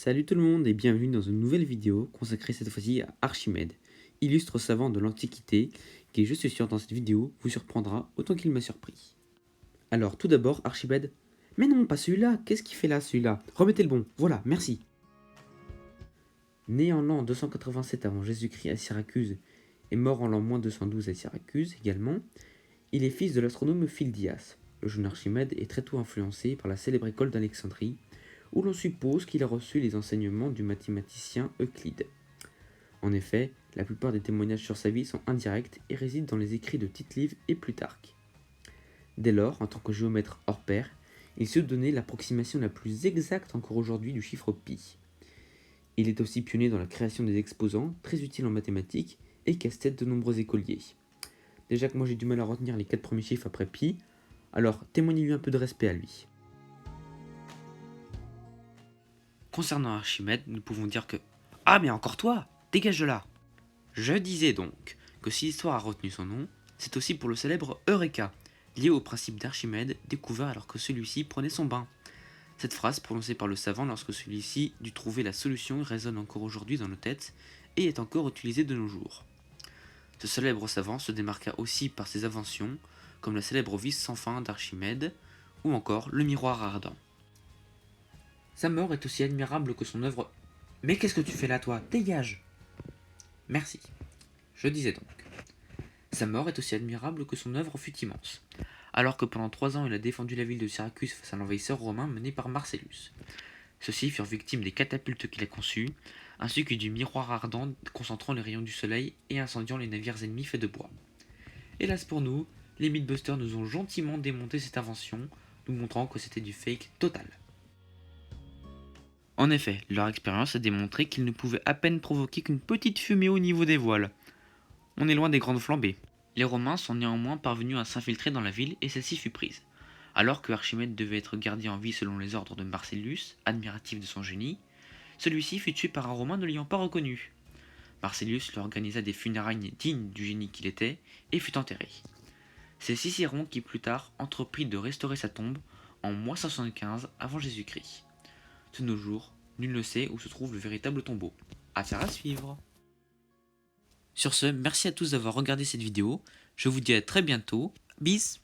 Salut tout le monde et bienvenue dans une nouvelle vidéo consacrée cette fois-ci à Archimède, illustre savant de l'Antiquité, qui je suis sûr dans cette vidéo vous surprendra autant qu'il m'a surpris. Alors tout d'abord Archimède... Mais non, pas celui-là, qu'est-ce qu'il fait là celui-là? Remettez le bon, voilà, merci. Né en l'an 287 avant Jésus-Christ à Syracuse et mort en l'an -212 à Syracuse également, il est fils de l'astronome Phildias. Le jeune Archimède est très tôt influencé par la célèbre école d'Alexandrie, où l'on suppose qu'il a reçu les enseignements du mathématicien Euclide. En effet, la plupart des témoignages sur sa vie sont indirects et résident dans les écrits de Tite-Live et Plutarque. Dès lors, en tant que géomètre hors pair, il se donnait l'approximation la plus exacte encore aujourd'hui du chiffre pi. Il est aussi pionnier dans la création des exposants, très utiles en mathématiques et casse-tête de nombreux écoliers. Déjà que moi j'ai du mal à retenir les 4 premiers chiffres après pi, alors témoignez-lui un peu de respect à lui. Concernant Archimède, nous pouvons dire que... Ah mais encore toi! Dégage de là! Je disais donc que si l'histoire a retenu son nom, c'est aussi pour le célèbre Eureka, lié au principe d'Archimède découvert alors que celui-ci prenait son bain. Cette phrase prononcée par le savant lorsque celui-ci dut trouver la solution résonne encore aujourd'hui dans nos têtes et est encore utilisée de nos jours. Ce célèbre savant se démarqua aussi par ses inventions, comme la célèbre vis sans fin d'Archimède, ou encore le miroir ardent. Sa mort est aussi admirable que son œuvre... Mais qu'est-ce que tu fais là, toi? Dégage! Merci. Je disais donc. Sa mort est aussi admirable que son œuvre fut immense. Alors que pendant 3 ans il a défendu la ville de Syracuse face à l'envahisseur romain mené par Marcellus. Ceux-ci furent victimes des catapultes qu'il a conçues, ainsi que du miroir ardent concentrant les rayons du soleil et incendiant les navires ennemis faits de bois. Hélas pour nous, les Mythbusters nous ont gentiment démonté cette invention, nous montrant que c'était du fake total. En effet, leur expérience a démontré qu'ils ne pouvaient à peine provoquer qu'une petite fumée au niveau des voiles. On est loin des grandes flambées. Les Romains sont néanmoins parvenus à s'infiltrer dans la ville et celle-ci fut prise. Alors que Archimède devait être gardé en vie selon les ordres de Marcellus, admiratif de son génie, celui-ci fut tué par un Romain ne l'ayant pas reconnu. Marcellus lui organisa des funérailles dignes du génie qu'il était et fut enterré. C'est Cicéron qui plus tard entreprit de restaurer sa tombe en -175 avant Jésus-Christ. De nos jours, nul ne sait où se trouve le véritable tombeau. Affaire à suivre. Sur ce, merci à tous d'avoir regardé cette vidéo. Je vous dis à très bientôt. Bis!